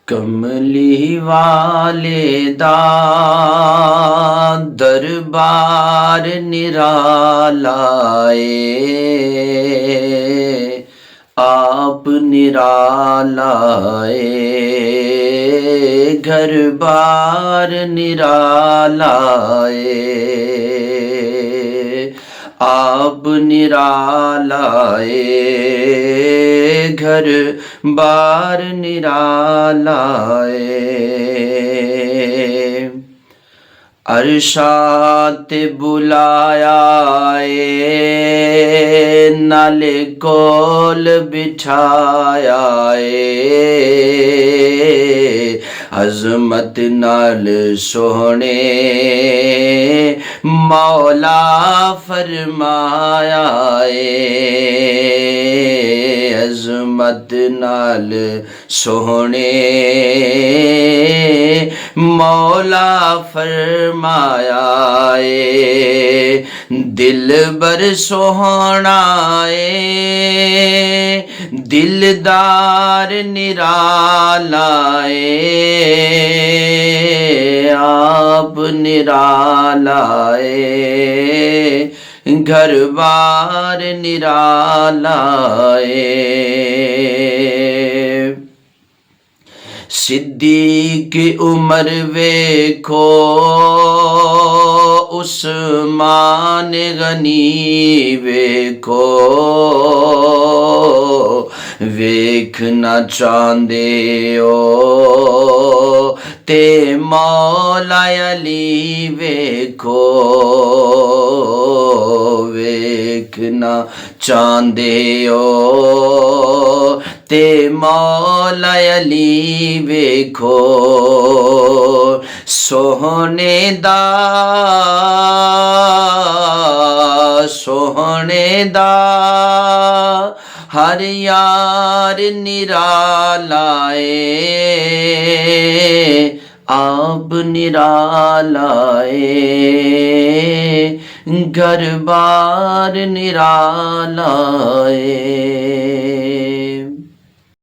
कमली वाले दा दरबार निराला ए, आप निराला ए, घर बार निराला ए, आप निराला ए, घर बार निराला ए। अरशात बुलाया ए, नाले कोल बिठाया ए, अज़मत नाल सोहने मौला फरमाया ए, अज़मत नाल सोहने मौला फरमाया ए, दिल बर सोहना ए, दिलदार निराला ए, आप निराला ए, घर बार निराला ए। सिद्दीक उमर वेखो उस्मान गनी वेखो, वेखना चाहंदे ओ ते मौला अली वेखो, वेखना चाहंदे ओ ते मौला अली वेखो, सोहने दा हर यार निराला ए, आप निराला ए, घर बार निराला ए।